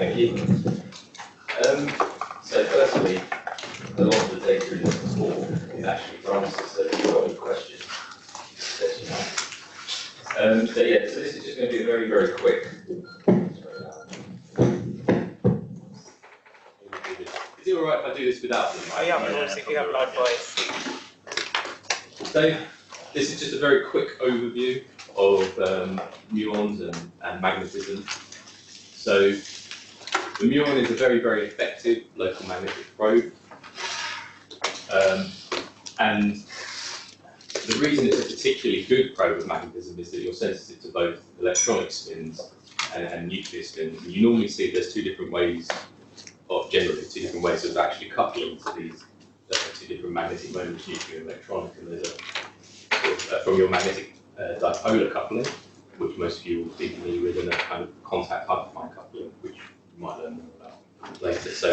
Thank you. So firstly, a lot of the data in this report is actually from us, so if you've got any questions, let you know. So yeah, so this is just going to be a very, very quick. Is it alright if I do this without them? Oh yeah, of course, if you have loud voice. So this is just a very quick overview of muons and magnetism. So the muon is a very, very effective local magnetic probe. And the reason it's a particularly good probe of magnetism is that you're sensitive to both electronic spins and nuclear spins. And you normally see there's two different ways of actually coupling to these two different magnetic moments, nuclear and electronic. And there's from your magnetic dipolar coupling, which most of you will be familiar with, and a kind of contact hyperfine coupling, which you might learn more about later. So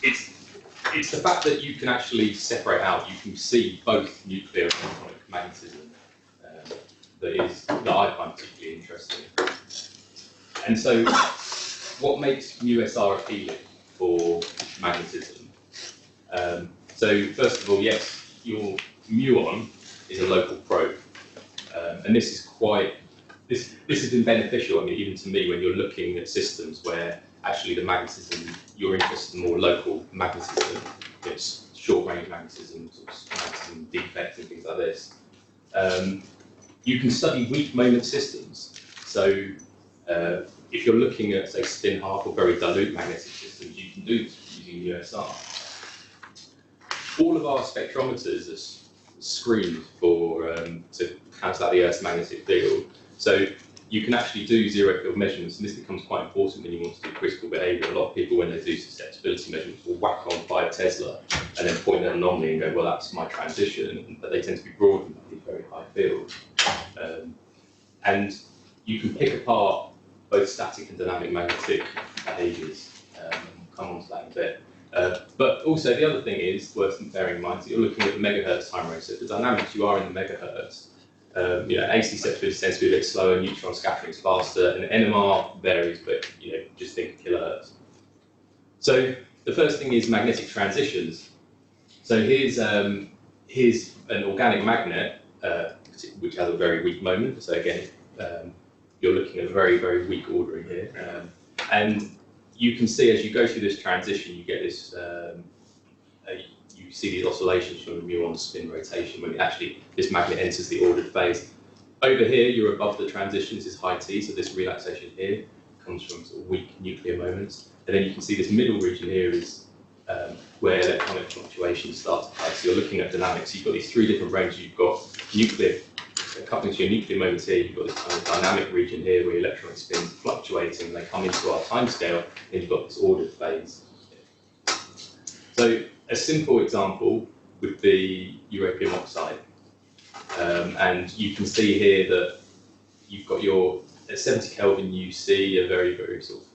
it's the fact that you can actually separate out, you can see both nuclear and electronic magnetism that I find particularly interesting. And so what makes MuSR appealing for magnetism? So first of all, yes, your muon is a local probe, and this is quite, this has been beneficial, I mean, even to me, when you're looking at systems where actually the magnetism, you're interested in more local magnetism, it's short-range magnetism, sort of magnetism defects and things like this. You can study weak moment systems. So if you're looking at, say, spin half or very dilute magnetic systems, you can do this using USR. All of our spectrometers are screened for to cancel out the Earth's magnetic field. So you can actually do zero field measurements, and this becomes quite important when you want to do critical behaviour. A lot of people, when they do susceptibility measurements, will whack on 5 Tesla and then point at an anomaly and go, well, that's my transition, but they tend to be broadened by these very high fields. And you can pick apart both static and dynamic magnetic behaviours. We'll come on to that in a bit. But also the other thing is worth bearing in mind that you're looking at the megahertz time range. So for dynamics, you are in the megahertz. AC susceptibility tends to be a bit slower, neutron scattering is faster, and NMR varies, but just think of kilohertz. So the first thing is magnetic transitions. So here's an organic magnet which has a very weak moment. So again, you're looking at a very, very weak ordering here, and you can see as you go through this transition, you get this. You see these oscillations from the muon spin rotation when this magnet enters the ordered phase. Over here, you're above the transition. This is high T, so this relaxation here comes from sort of weak nuclear moments. And then you can see this middle region here is where electronic fluctuations start to play. So you're looking at dynamics. You've got these 3 different ranges. You've got nuclear, coupling to your nuclear moments here. You've got this kind of dynamic region here where electronic spins are fluctuating. And they come into our timescale, and you've got this ordered phase. So a simple example would be europium oxide. And you can see here that you've got at 70 Kelvin you see a very, very sort of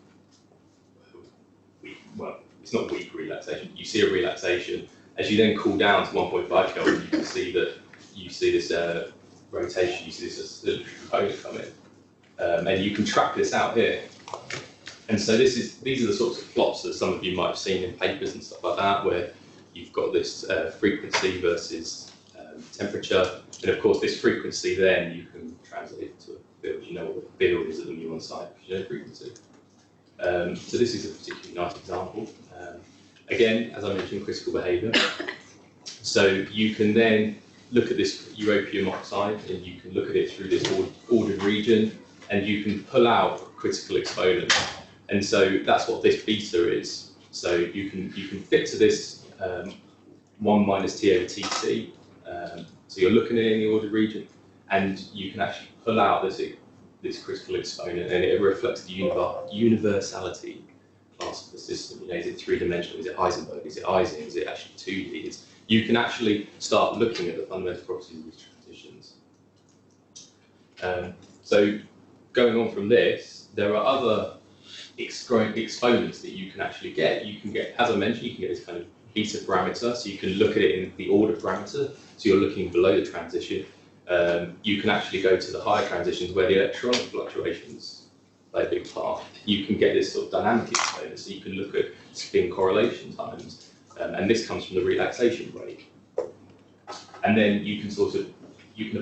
weak, well, it's not weak relaxation, you see a relaxation. As you then cool down to 1.5 Kelvin, you can see that you see this rotation, you see this oscillatory component come in. And you can track this out here. And so these are the sorts of plots that some of you might have seen in papers and stuff like that, where you've got this frequency versus temperature. And of course, this frequency then you can translate it to a field. You know what the field is at the muon side, because you know frequency. So this is a particularly nice example. Again, as I mentioned, critical behaviour. So you can then look at this europium oxide, and you can look at it through this ordered region, and you can pull out critical exponents. And so that's what this beta is. So you can fit to this 1 minus T over Tc. So you're looking at it in the ordered region, and you can actually pull out this critical exponent, and it reflects the universality class of the system. Is it 3-dimensional? Is it Heisenberg? Is it Ising? Is it actually 2D? You can actually start looking at the fundamental properties of these transitions. So going on from this, there are other exponents that you can actually get. You can get, as I mentioned, you can get this kind of beta parameter, so you can look at it in the order parameter, so you're looking below the transition. You can actually go to the higher transitions where the electronic fluctuations play a big part. You can get this sort of dynamic exposure, so you can look at spin correlation times, and this comes from the relaxation rate. And then you can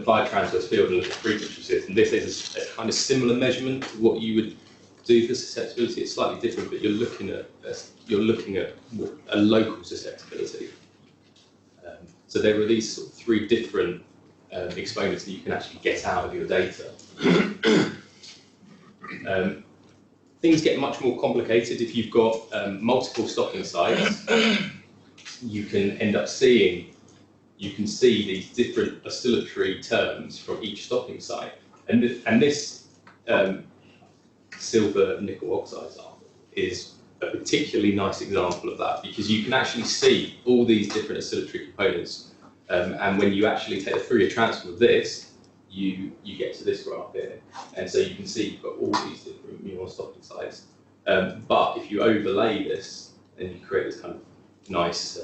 apply a transverse field and look at frequency shifts. And this is a kind of similar measurement to what you would do for susceptibility. It's slightly different, but you're looking at a local susceptibility. So there are these sort of three different exponents that you can actually get out of your data. Things get much more complicated if you've got multiple stocking sites. You can end up seeing. You can see these different oscillatory terms from each stocking site, and this silver nickel oxide sample is a particularly nice example of that, because you can actually see all these different oscillatory components, and when you actually take the Fourier transform of this, you get to this graph here, and so you can see you've got all these different Muon stocking sites. But if you overlay this, and you create this kind of nice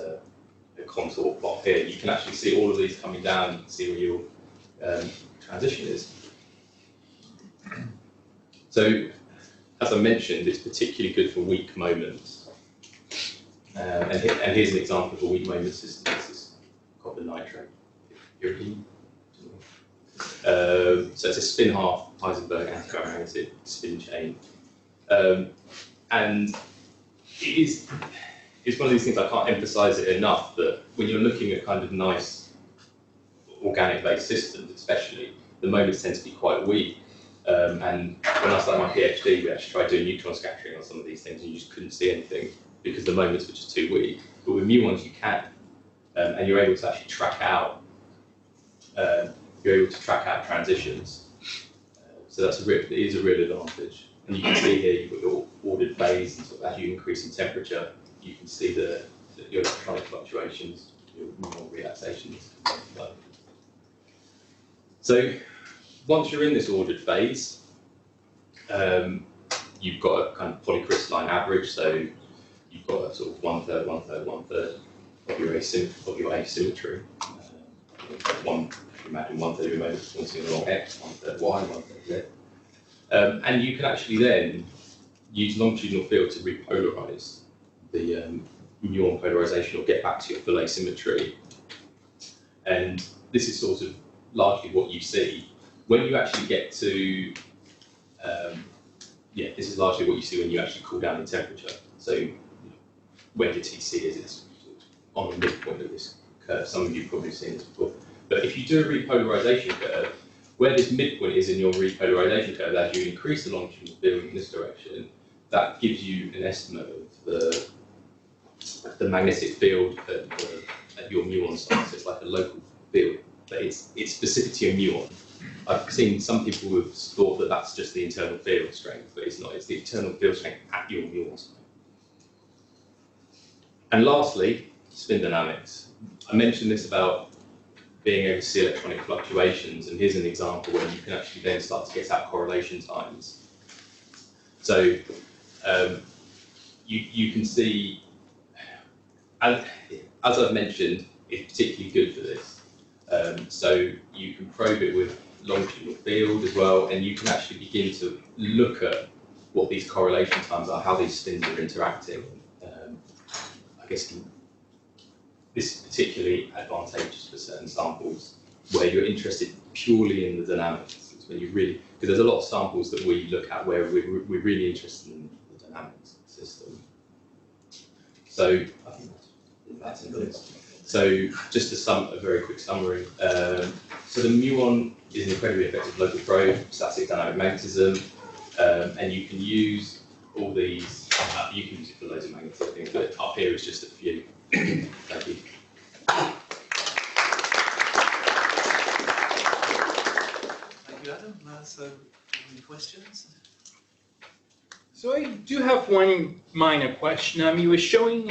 contour plot here, you can actually see all of these coming down. You can see where your transition is. So, as I mentioned, it's particularly good for weak moments. And here's an example of a weak moment system. This is copper nitrate. So it's a spin half Heisenberg antiferromagnetic spin chain. And it's one of these things I can't emphasize it enough, that when you're looking at kind of nice organic-based systems, especially, the moments tend to be quite weak. And when I started my PhD, we actually tried doing neutron scattering on some of these things, and you just couldn't see anything because the moments were just too weak. But with muons, you can, and you're able to actually track out. You're able to track out transitions. So it is a real advantage. And you can see here you've got your ordered phase, and sort of as you increase in temperature, you can see your electronic fluctuations, your Muon relaxations. So once you're in this ordered phase, you've got a kind of polycrystalline average. So you've got a sort of 1/3, 1/3, 1/3 of your asymmetry. If you imagine 1/3 of your moments pointing along X, 1/3 Y, 1/3 Z. And you can actually then use longitudinal field to repolarize the Muon polarization, or get back to your full asymmetry. And this is sort of largely what you see when you actually get to, this is largely what you see when you actually cool down in temperature. So where the TC is, it's on the midpoint of this curve. Some of you have probably seen this before. But if you do a repolarization curve, where this midpoint is in your repolarization curve, as you increase the longitudinal field in this direction, that gives you an estimate of the magnetic field at your muon site. So it's like a local field, but it's specific to your muon. I've seen some people who have thought that that's just the internal field strength, but it's not. It's the internal field strength at your muon site. And lastly, spin dynamics. I mentioned this about being able to see electronic fluctuations, and here's an example where you can actually then start to get out correlation times. So you can see, as I've mentioned, it's particularly good for this. So you can probe it with longitudinal field as well, and you can actually begin to look at what these correlation times are, how these spins are interacting. I guess this is particularly advantageous for certain samples where you're interested purely in the dynamics. It's when you really, because there's a lot of samples that we look at where we're really interested in the dynamics of the system. So I think that's good. So just a very quick summary. So the muon is an incredibly effective local probe, static dynamic magnetism, and you can use all these. You can use it for loads of magnetic things, but up here is just a few. Thank you. Thank you, Adam. So, any questions? So I do have one minor question. You were showing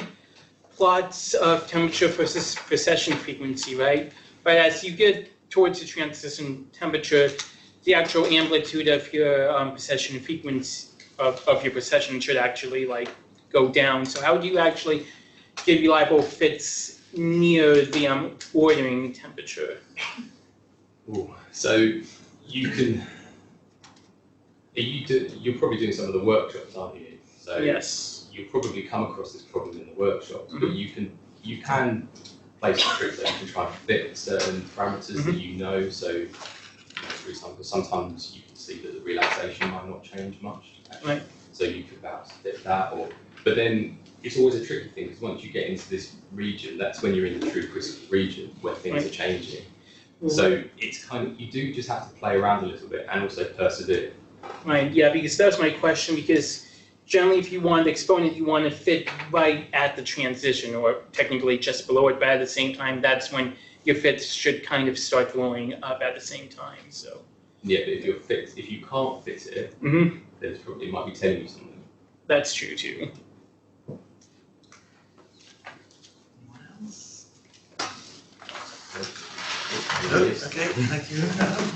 plots of temperature versus precession frequency, right? But as you get towards the transition temperature, the actual amplitude of your precession frequency of your precession should actually go down. So how do you actually get reliable fits near the ordering temperature? Ooh, so you can. You're probably doing some of the workshops, aren't you? So Yes. you'll probably come across this problem in the workshops, but you can play some tricks that you can try and fit certain parameters that you know. So, for example, sometimes you can see that the relaxation might not change much. Actually. Right. So you could perhaps fit that, but then it's always a tricky thing because once you get into this region, that's when you're in the true critical region where things are changing. So it's kind of, you do just have to play around a little bit and also persevere. Right, yeah, because that was my question, because generally if you want the exponent, you want to fit right at the transition, or technically just below it, but at the same time, that's when your fits should kind of start blowing up at the same time, so. Yeah, but if you can't fit it, then it might be telling you something. That's true too. Anyone else? No? Okay, thank you, Adam.